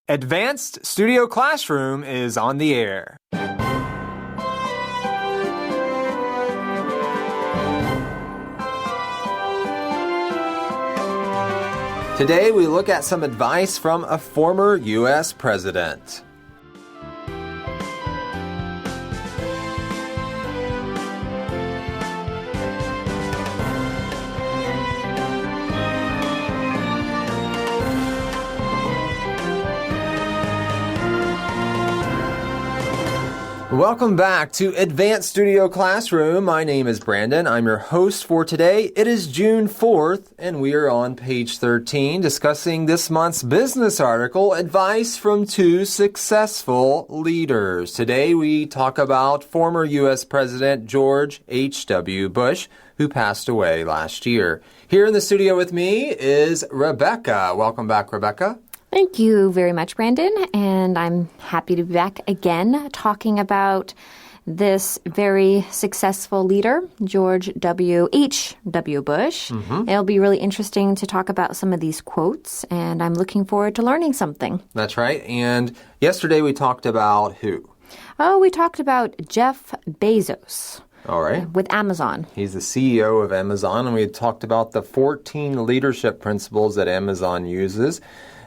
Advanced Studio Classroom is on the air. Today we look at some advice from a former U.S. president. Welcome back to Advanced Studio Classroom. My name is Brandon. I'm your host for today. It is June 4th, and we are on page 13 discussing this month's business article, Advice from Two Successful Leaders. Today we talk about former U.S. President George H.W. Bush, who passed away last year. Here in the studio with me is Rebecca. Welcome back, Rebecca. Thank you very much, Brandon, and I'm happy to be back again talking about this very successful leader, George H.W. Bush. It'll be really interesting to talk about some of these quotes, and I'm looking forward to learning something. That's right, and yesterday we talked about who? Oh, we talked about Jeff Bezos. All right. With Amazon. He's the CEO of Amazon, and we had talked about the 14 leadership principles that Amazon uses.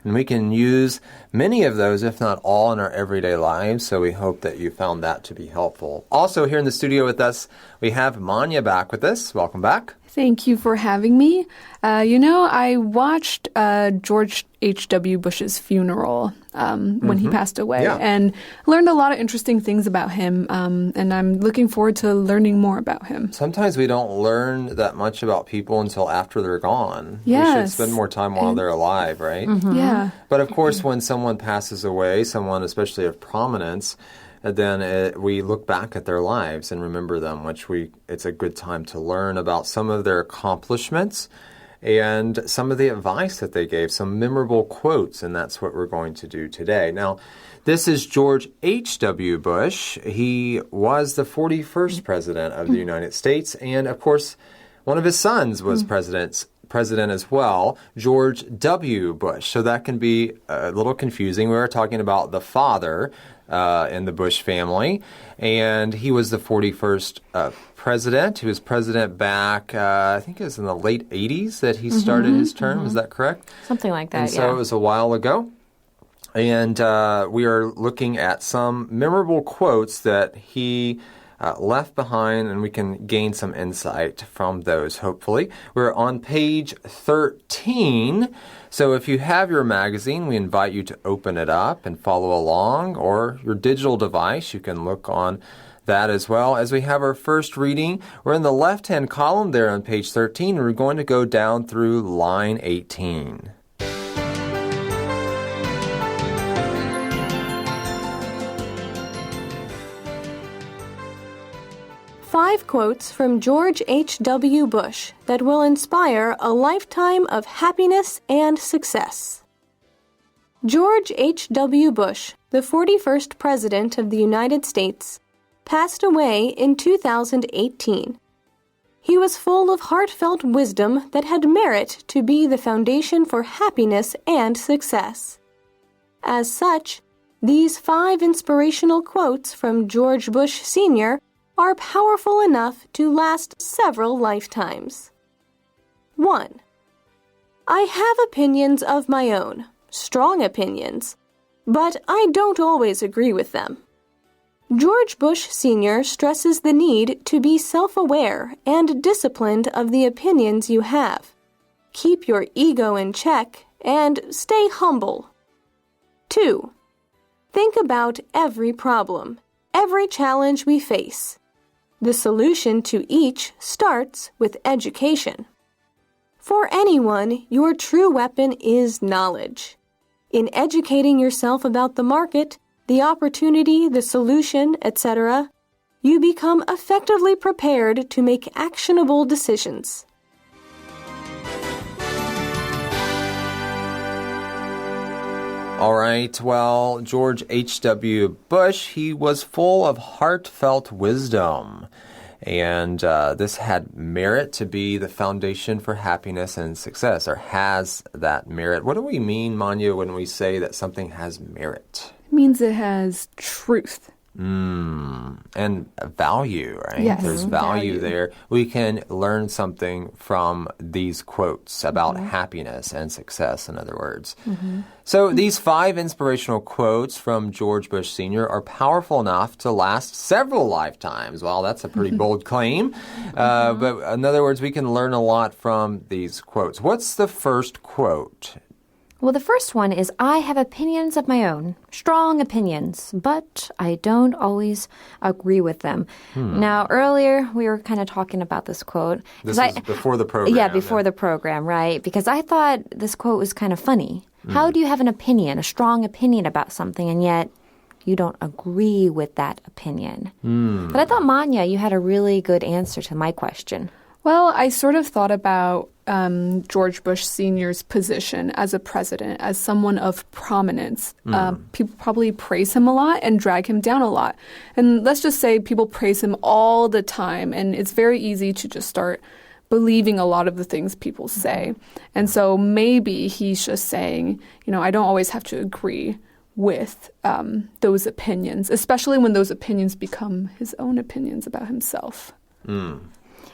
And we can use many of those, if not all, in our everyday lives. So we hope that you found that to be helpful. Also, here in the studio with us, we have Manya back with us. Welcome back. Thank you for having me. I watched George H.W. Bush's funeral when he passed away and learned a lot of interesting things about him, and I'm looking forward to learning more about him. Sometimes we don't learn that much about people until after they're gone. Yes. We should spend more time while they're alive, right? Yeah. But of course, when someone passes away, someone especially of prominence, then we look back at their lives and remember them, it's a good time to learn about some of their accomplishments and some of the advice that they gave, some memorable quotes, and that's what we're going to do today. Now, this is George H.W. Bush. He was the 41st president of the United States, and of course, one of his sons was president as well, George W. Bush. So that can be a little confusing. We were talking about the father in the Bush family, and he was the 41st president. He was president back, I think it was in the late 80s that he started his term. Is that correct? Something like that, and so it was a while ago. And we are looking at some memorable quotes that he left behind, and we can gain some insight from those, hopefully. We're on page 13. So if you have your magazine, we invite you to open it up and follow along, or your digital device, you can look on that as well. As we have our first reading, we're in the left-hand column there on page 13, and we're going to go down through line 18. Five quotes from George H.W. Bush that will inspire a lifetime of happiness and success. George H.W. Bush, the 41st President of the United States, passed away in 2018. He was full of heartfelt wisdom that had merit to be the foundation for happiness and success. As such, these 5 inspirational quotes from George Bush Sr. are powerful enough to last several lifetimes. 1. I have opinions of my own, strong opinions, but I don't always agree with them. George Bush Sr. stresses the need to be self-aware and disciplined of the opinions you have. Keep your ego in check and stay humble. 2. Think about every problem, every challenge we face. The solution to each starts with education. For anyone, your true weapon is knowledge. In educating yourself about the market, the opportunity, the solution, etc., you become effectively prepared to make actionable decisions. All right, well, George H.W. Bush, he was full of heartfelt wisdom. And this had merit to be the foundation for happiness and success, or has that merit. What do we mean, Manya, when we say that something has merit? It means it has truth. And value, right? Yes, There's value there. We can learn something from these quotes about happiness and success, in other words. So these 5 inspirational quotes from George Bush Sr. are powerful enough to last several lifetimes. Well, that's a pretty bold claim. But in other words, we can learn a lot from these quotes. What's the first quote? Well, the first one is, I have opinions of my own, strong opinions, but I don't always agree with them. Now, earlier we were kind of talking about this quote. This is before the program. Yeah, before the program, right? Because I thought this quote was kind of funny. How do you have an opinion, a strong opinion about something, and yet you don't agree with that opinion? But I thought, Manya, you had a really good answer to my question. Well, I sort of thought about George Bush Sr.'s position as a president, as someone of prominence. People probably praise him a lot and drag him down a lot. And let's just say people praise him all the time, and it's very easy to just start believing a lot of the things people say. And so maybe he's just saying, I don't always have to agree with those opinions, especially when those opinions become his own opinions about himself.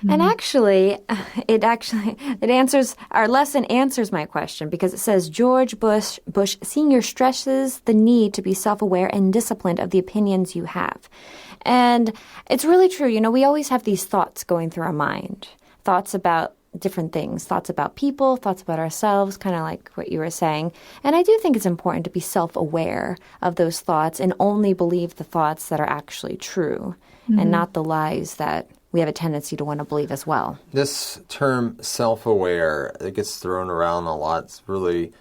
And actually, it answers, our lesson answers my question, because it says George Bush Sr. stresses the need to be self-aware and disciplined of the opinions you have. And it's really true. We always have these thoughts going through our mind, thoughts about different things, thoughts about people, thoughts about ourselves, kind of like what you were saying. And I do think it's important to be self-aware of those thoughts and only believe the thoughts that are actually true and not the lies that we have a tendency to want to believe as well. This term self-aware, it gets thrown around a lot. It's really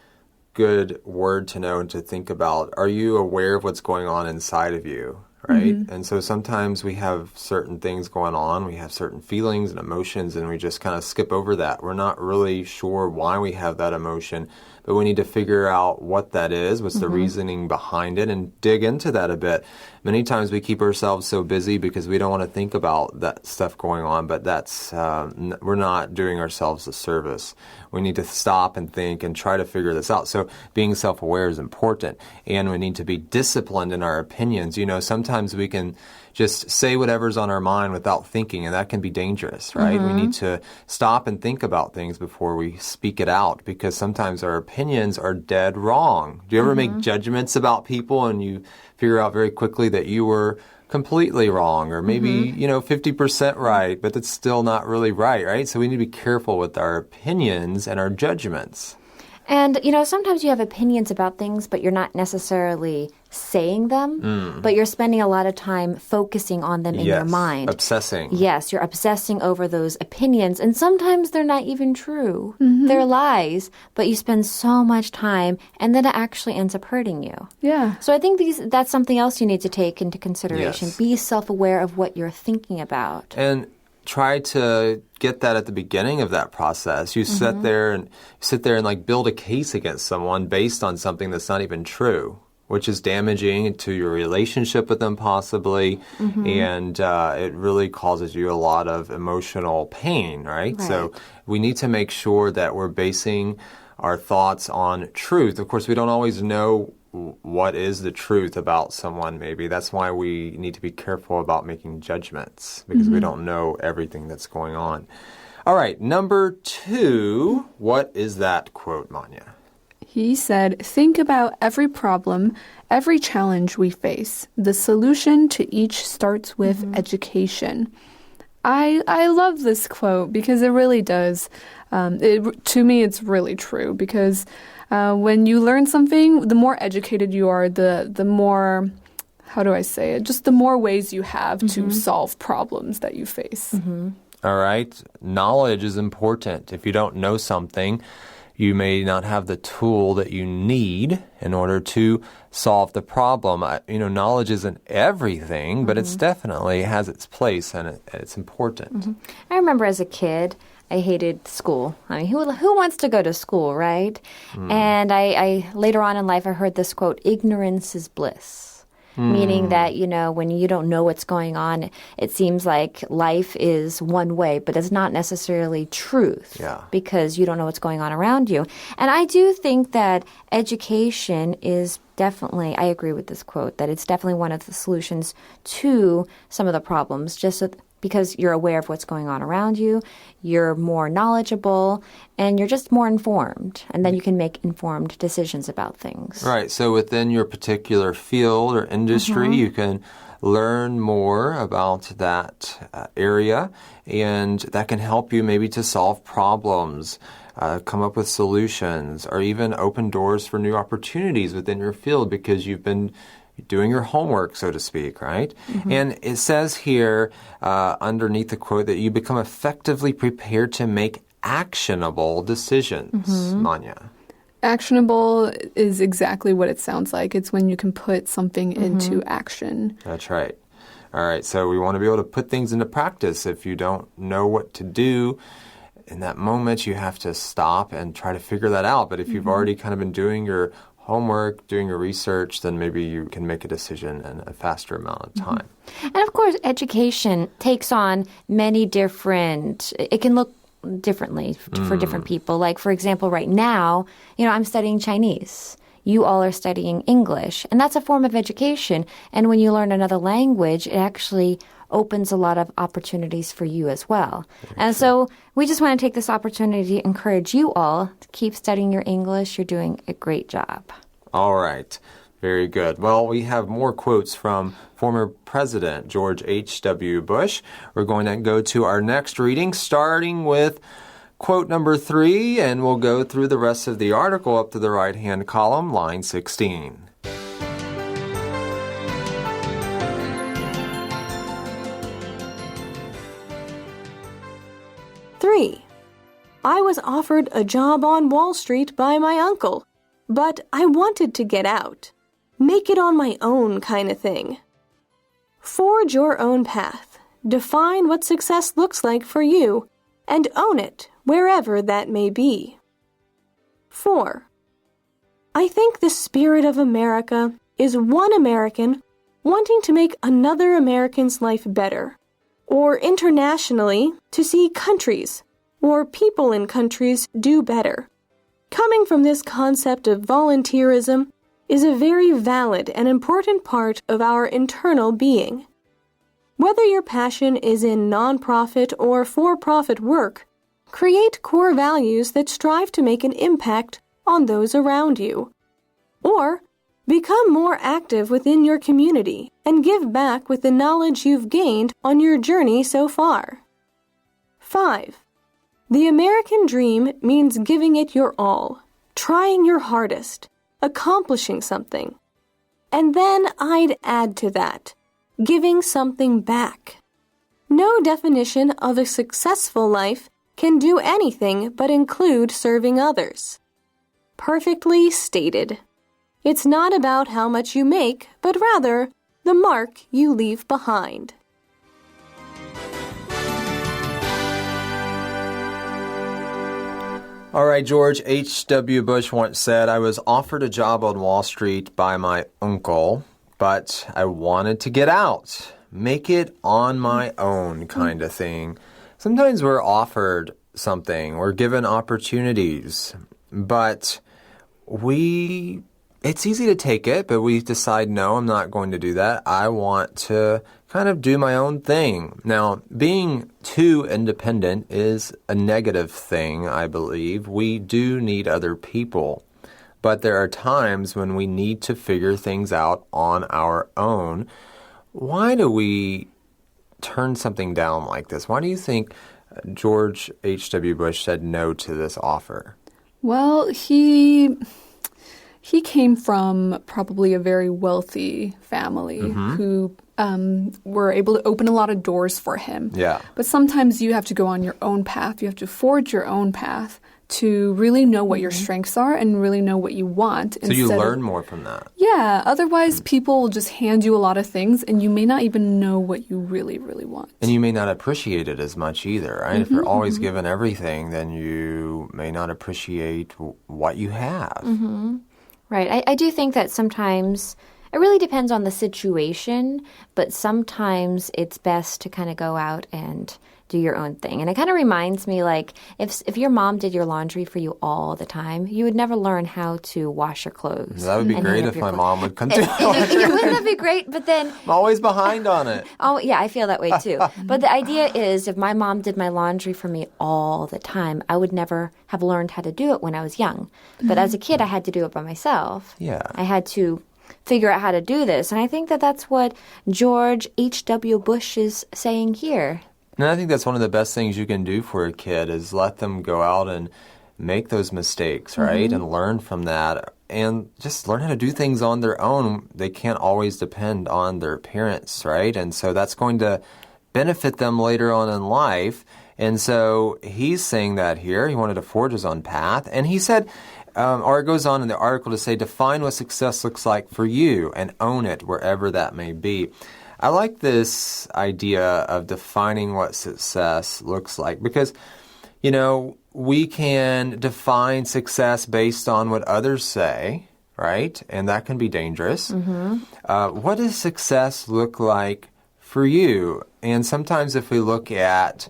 good word to know and to think about. Are you aware of what's going on inside of you, right? And so sometimes we have certain things going on. We have certain feelings and emotions, and we just kind of skip over that. We're not really sure why we have that emotion, but we need to figure out what that is, what's the reasoning behind it, and dig into that a bit. Many times we keep ourselves so busy because we don't want to think about that stuff going on, but that's we're not doing ourselves a service. We need to stop and think and try to figure this out. So being self-aware is important, and we need to be disciplined in our opinions. Sometimes we can just say whatever's on our mind without thinking, and that can be dangerous, right? We need to stop and think about things before we speak it out, because sometimes our opinions are dead wrong. Do you ever make judgments about people and you figure out very quickly that you were completely wrong, or maybe, 50% right, but it's still not really right? So we need to be careful with our opinions and our judgments. And, sometimes you have opinions about things, but you're not necessarily saying them, but you're spending a lot of time focusing on them in your mind. Obsessing. Yes, you're obsessing over those opinions, and sometimes they're not even true. They're lies, but you spend so much time, and then it actually ends up hurting you. Yeah. So I think that's something else you need to take into consideration. Yes. Be self-aware of what you're thinking about. And try to get that at the beginning of that process. You sit there and like build a case against someone based on something that's not even true, which is damaging to your relationship with them possibly, and it really causes you a lot of emotional pain, right? So we need to make sure that we're basing our thoughts on truth. Of course, we don't always know what is the truth about someone, maybe. That's why we need to be careful about making judgments, because we don't know everything that's going on. All right, number 2, what is that quote, Manya? He said, think about every problem, every challenge we face. The solution to each starts with education. I love this quote because it really does. To me, it's really true, because when you learn something, the more educated you are, the more, how do I say it, just the more ways you have to solve problems that you face. All right. Knowledge is important. If you don't know something, you may not have the tool that you need in order to solve the problem. Knowledge isn't everything, but it's definitely has its place, and it's important. I remember as a kid, I hated school. I mean, who wants to go to school, right? And I later on in life, I heard this quote, ignorance is bliss. meaning that, when you don't know what's going on, it seems like life is one way, but it's not necessarily truth because you don't know what's going on around you. And I do think that education is definitely, I agree with this quote, that it's definitely one of the solutions to some of the problems, because you're aware of what's going on around you, you're more knowledgeable, and you're just more informed. And then you can make informed decisions about things. Right. So within your particular field or industry, you can learn more about that area, and that can help you maybe to solve problems, come up with solutions, or even open doors for new opportunities within your field because you've been doing your homework, so to speak, right? And it says here underneath the quote that you become effectively prepared to make actionable decisions, Manya. Actionable is exactly what it sounds like. It's when you can put something into action. That's right. All right, so we want to be able to put things into practice. If you don't know what to do in that moment, you have to stop and try to figure that out. But if you've already kind of been doing your homework, doing your research, then maybe you can make a decision in a faster amount of time. And of course, education takes on many different, it can look differently for different people. Like, for example, right now, I'm studying Chinese. You all are studying English, and that's a form of education. And when you learn another language, it actually opens a lot of opportunities for you as well. And so we just want to take this opportunity to encourage you all to keep studying your English. You're doing a great job. All right. Very good. Well, we have more quotes from former President George H.W. Bush. We're going to go to our next reading, starting with quote number 3, and we'll go through the rest of the article up to the right-hand column, line 16. 3. I was offered a job on Wall Street by my uncle, but I wanted to get out. Make it on my own kind of thing. Forge your own path. Define what success looks like for you, and own it wherever that may be. 4. I think the spirit of America is one American wanting to make another American's life better, or internationally to see countries or people in countries do better. Coming from this concept of volunteerism is a very valid and important part of our internal being. Whether your passion is in nonprofit or for-profit work, create core values that strive to make an impact on those around you. Or become more active within your community and give back with the knowledge you've gained on your journey so far. 5. The American dream means giving it your all, trying your hardest, accomplishing something. And then I'd add to that, giving something back. No definition of a successful life can do anything but include serving others. Perfectly stated. It's not about how much you make, but rather the mark you leave behind. All right, George H.W. Bush once said, I was offered a job on Wall Street by my uncle, but I wanted to get out. Make it on my own kind of thing. Sometimes we're offered something, we're given opportunities, but it's easy to take it, but we decide, no, I'm not going to do that. I want to kind of do my own thing. Now, being too independent is a negative thing, I believe. We do need other people, but there are times when we need to figure things out on our own. Why do we turn something down like this? Why do you think George H.W. Bush said no to this offer? Well, he came from probably a very wealthy family who were able to open a lot of doors for him. Yeah. But sometimes you have to go on your own path. You have to forge your own path to really know what your strengths are and really know what you want. So you learn more from that. Yeah. Otherwise, people will just hand you a lot of things and you may not even know what you really, really want. And you may not appreciate it as much either, right? If you're always given everything, then you may not appreciate what you have. Right. I do think that sometimes, it really depends on the situation, but sometimes it's best to kind of go out and do your own thing. And it kind of reminds me, like, if your mom did your laundry for you all the time, you would never learn how to wash your clothes. That would be great if my mom would come to laundry. Wouldn't that be great? But then... I'm always behind on it. Oh, yeah, I feel that way too. But the idea is if my mom did my laundry for me all the time, I would never have learned how to do it when I was young. But as a kid, I had to do it by myself. Yeah. I had to figure out how to do this. And I think that that's what George H.W. Bush is saying here. And I think that's one of the best things you can do for a kid is let them go out and make those mistakes, right? And learn from that and just learn how to do things on their own. They can't always depend on their parents, right? And so that's going to benefit them later on in life. And so he's saying that here. He wanted to forge his own path. And he said, or it goes on in the article to say, define what success looks like for you and own it wherever that may be. I like this idea of defining what success looks like because, you know, we can define success based on what others say, right? And that can be dangerous. What does success look like for you? And sometimes if we look at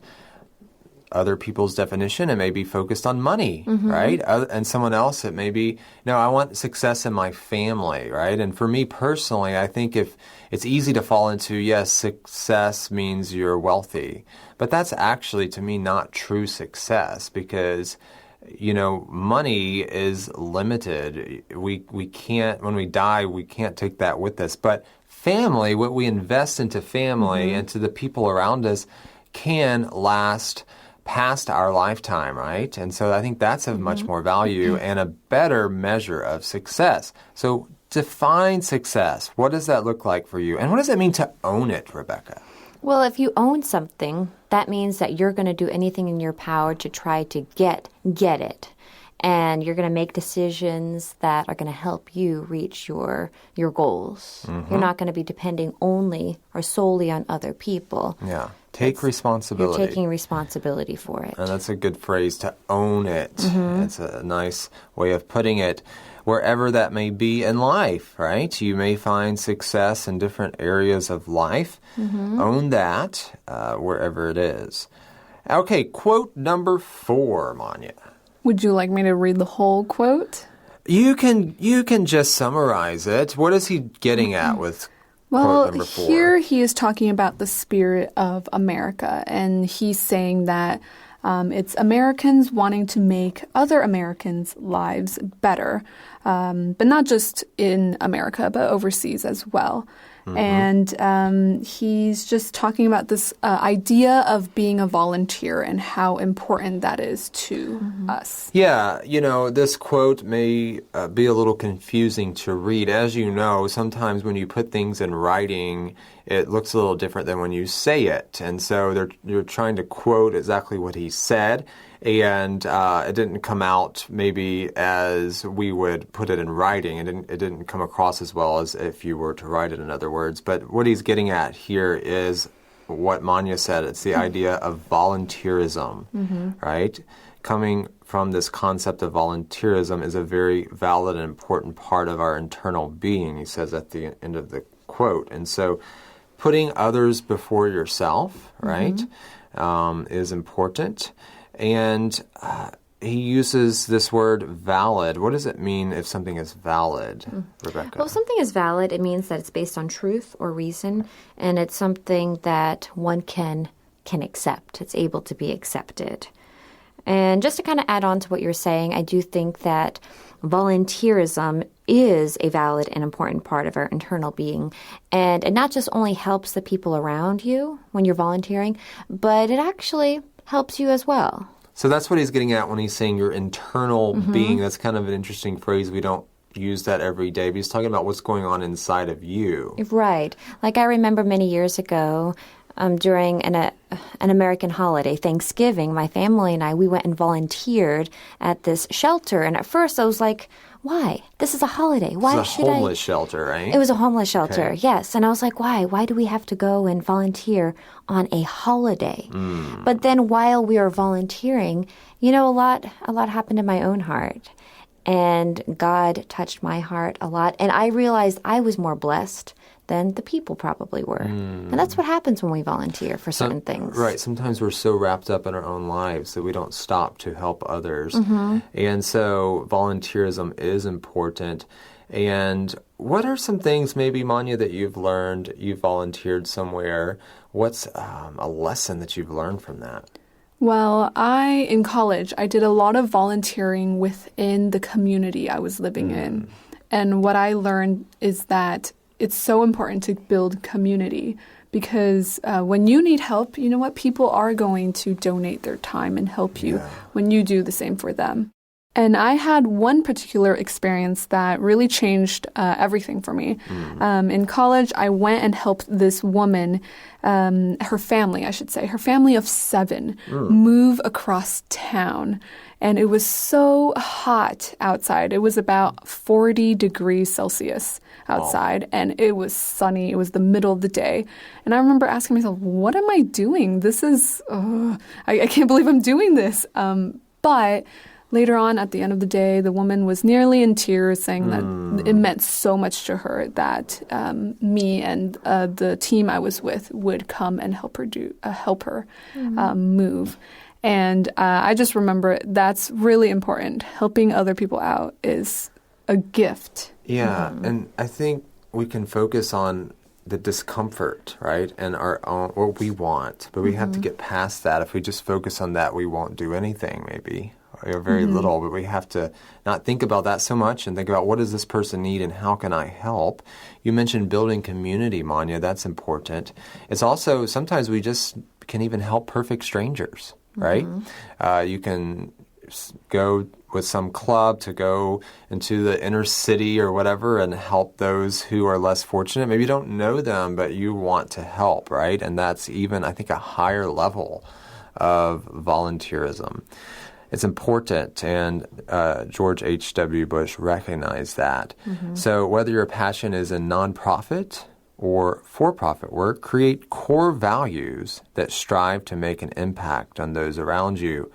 other people's definition, it may be focused on money, right? And someone else, it may be, no, I want success in my family, right? And for me personally, I think if it's easy to fall into, yes, success means you're wealthy. But that's actually, to me, not true success because, you know, money is limited. We can't, when we die, we can't take that with us. But family, what we invest into family and to the people around us can last past our lifetime, right? And so I think that's of much more value and a better measure of success. So define success. What does that look like for you? And what does it mean to own it, Rebecca? Well, if you own something, that means that you're going to do anything in your power to try to get it. And you're going to make decisions that are going to help you reach your goals. You're not going to be depending only or solely on other people. Yeah. Take responsibility. You're taking responsibility for it. And that's a good phrase, to own it. It's a nice way of putting it. Wherever that may be in life, right? You may find success in different areas of life. Own that wherever it is. Okay, quote number 4, Manya. Would you like me to read the whole quote? You can just summarize it. What is he getting at with quote number 4? Here he is talking about the spirit of America, and he's saying that it's Americans wanting to make other Americans' lives better, but not just in America, but overseas as well. And he's just talking about this idea of being a volunteer and how important that is to us. Yeah, you know, this quote may be a little confusing to read. As you know, sometimes when you put things in writing, it looks a little different than when you say it. And so you're trying to quote exactly what he said. And it didn't come out maybe as we would put it in writing. It didn't come across as well as if you were to write it in other words. But what he's getting at here is what Manya said. It's the idea of volunteerism, right? Coming from this concept of volunteerism is a very valid and important part of our internal being, he says at the end of the quote. And so putting others before yourself, right, is important. And he uses this word valid. What does it mean if something is valid, Rebecca? Well, if something is valid, it means that it's based on truth or reason, and it's something that one can accept. It's able to be accepted. And just to kind of add on to what you're saying, I do think that volunteerism is a valid and important part of our internal being. And it not just only helps the people around you when you're volunteering, but it actually helps you as well. So that's what he's getting at when he's saying your internal being. That's kind of an interesting phrase. We don't use that every day, but he's talking about what's going on inside of you. Right. Like I remember many years ago, during an American holiday, Thanksgiving, my family and we went and volunteered at this shelter. And at first I was like, why? This is a holiday. Why should I? It's a homeless shelter, right? It was a homeless shelter, yes. And I was like, why? Why do we have to go and volunteer on a holiday? But then while we were volunteering, you know, a lot happened in my own heart. And God touched my heart a lot. And I realized I was more blessed than the people probably were. And that's what happens when we volunteer for certain things. Right. Sometimes we're so wrapped up in our own lives that we don't stop to help others. And so volunteerism is important. And what are some things, maybe, Manya, that you've learned? You've volunteered somewhere. What's a lesson that you've learned from that? Well, in college, I did a lot of volunteering within the community I was living in. And what I learned is that it's so important to build community because when you need help, you know what? People are going to donate their time and help you when you do the same for them. And I had one particular experience that really changed everything for me. In college, I went and helped this woman, her family of 7, move across town. And it was so hot outside. It was about 40 degrees Celsius outside, and it was sunny. It was the middle of the day. And I remember asking myself, what am I doing? This is, I can't believe I'm doing this. But later on, at the end of the day, the woman was nearly in tears, saying that it meant so much to her that me and the team I was with would come and help her move. And I just remember that's really important. Helping other people out is a gift. Yeah, and I think we can focus on the discomfort, right, and our own, what we want. But we have to get past that. If we just focus on that, we won't do anything, maybe. Or very little, but we have to not think about that so much and think about what does this person need and how can I help. You mentioned building community, Manya. That's important. It's also sometimes we just can even help perfect strangers, right? You can go with some club to go into the inner city or whatever and help those who are less fortunate. Maybe you don't know them, but you want to help, right? And that's even, I think, a higher level of volunteerism. It's important, and George H.W. Bush recognized that. So whether your passion is in nonprofit or for-profit work, create core values that strive to make an impact on those around you.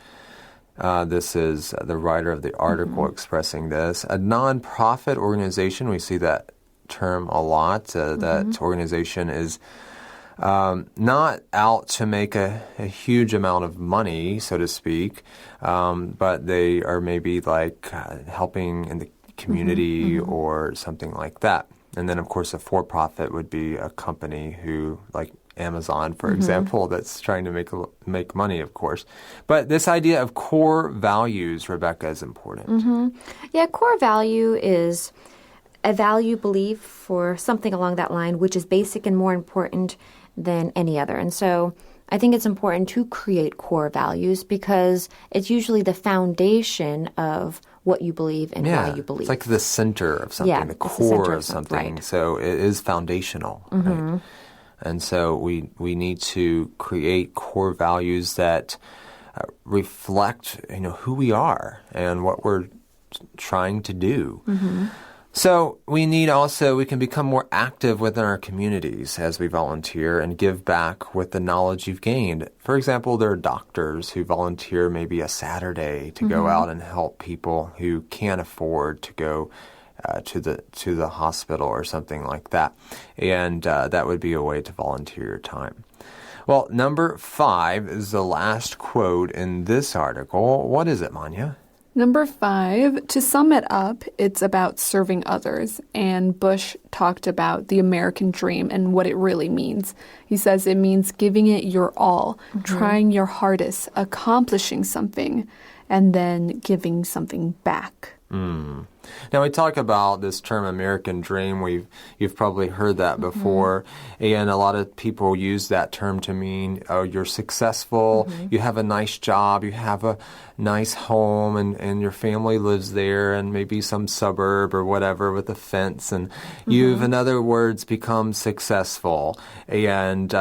This is the writer of the article expressing this. A nonprofit organization, we see that term a lot. That organization is not out to make a huge amount of money, so to speak, but they are maybe like helping in the community or something like that. And then, of course, a for-profit would be a company who, like Amazon, for example, that's trying to make money, of course. But this idea of core values, Rebecca, is important. Yeah, core value is a value belief for something along that line, which is basic and more important than any other. And so I think it's important to create core values because it's usually the foundation of what you believe and why you believe. It's like the center of something, the core of something. Right. So it is foundational. Right? And so we need to create core values that reflect, who we are and what we're trying to do. So we can become more active within our communities as we volunteer and give back with the knowledge you've gained. For example, there are doctors who volunteer maybe a Saturday to go out and help people who can't afford to go to the hospital or something like that. And that would be a way to volunteer your time. Well, number 5 is the last quote in this article. What is it, Manya? Number 5, to sum it up, it's about serving others. And Bush talked about the American dream and what it really means. He says it means giving it your all, trying your hardest, accomplishing something, and then giving something back. Now, we talk about this term American dream. You've probably heard that before. And a lot of people use that term to mean, oh, you're successful, you have a nice job, you have a nice home, and your family lives there, and maybe some suburb or whatever with a fence. And you've, in other words, become successful. And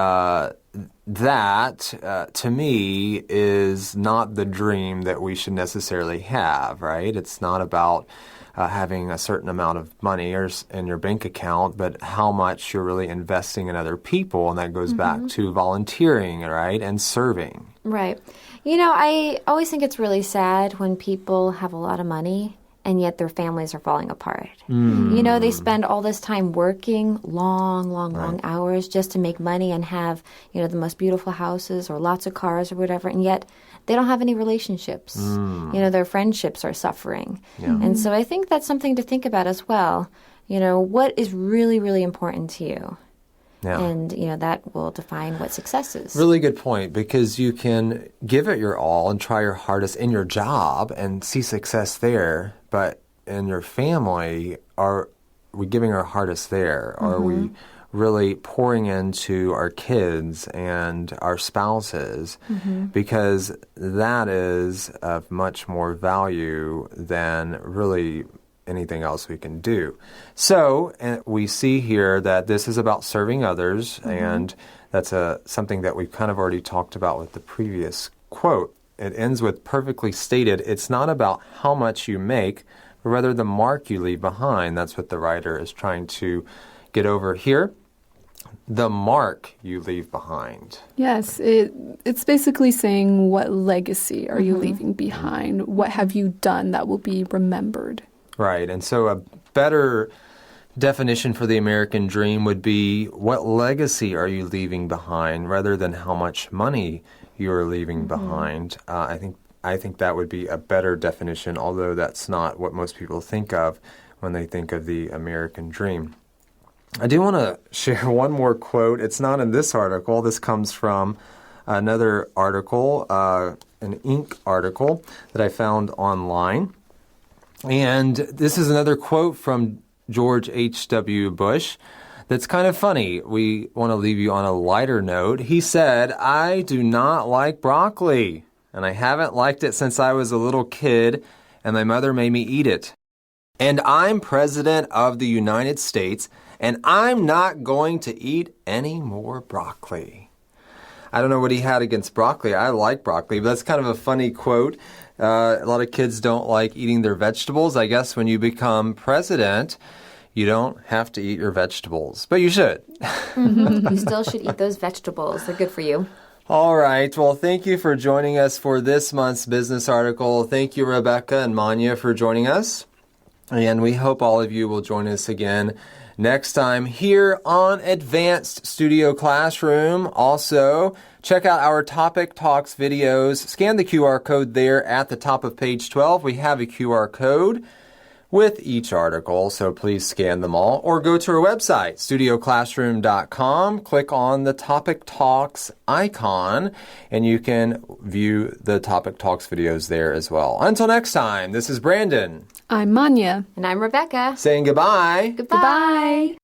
that, to me, is not the dream that we should necessarily have, right? It's not about having a certain amount of money in your bank account, but how much you're really investing in other people, and that goes back to volunteering, right, and serving. Right. I always think it's really sad when people have a lot of money and yet their families are falling apart. You know, they spend all this time working long hours just to make money and have, you know, the most beautiful houses or lots of cars or whatever, and yet they don't have any relationships. You know, their friendships are suffering. And so I think that's something to think about as well. You know, what is really, really important to you? Yeah. And, you know, that will define what success is. Really good point, because you can give it your all and try your hardest in your job and see success there, but in your family, are we giving our hardest there? Are we really pouring into our kids and our spouses? Because that is of much more value than really anything else we can do. So we see here that this is about serving others, and that's something that we've kind of already talked about with the previous quote. It ends with perfectly stated, it's not about how much you make, but rather the mark you leave behind. That's what the writer is trying to get over here. The mark you leave behind. Yes, it's basically saying, what legacy are you leaving behind? What have you done that will be remembered? Right, and so a better definition for the American dream would be, what legacy are you leaving behind, rather than how much money you are leaving behind. I think that would be a better definition, although that's not what most people think of when they think of the American dream. I do want to share one more quote. It's not in this article. This comes from another article, an Inc. article that I found online. And this is another quote from George H.W. Bush that's kind of funny. We want to leave you on a lighter note. He said, "I do not like broccoli, and I haven't liked it since I was a little kid, and my mother made me eat it. And I'm president of the United States, and I'm not going to eat any more broccoli." I don't know what he had against broccoli. I like broccoli, but that's kind of a funny quote. A lot of kids don't like eating their vegetables. I guess when you become president, you don't have to eat your vegetables, but you should. You still should eat those vegetables. They're good for you. All right. Well, thank you for joining us for this month's business article. Thank you, Rebecca and Manya, for joining us. And we hope all of you will join us again next time here on Advanced Studio Classroom. Also, check out our Topic Talks videos. Scan the QR code there at the top of page 12. We have a QR code with each article, so please scan them all. Or go to our website, studioclassroom.com. Click on the Topic Talks icon, and you can view the Topic Talks videos there as well. Until next time, this is Brandon. I'm Manya. And I'm Rebecca. Saying goodbye. Goodbye.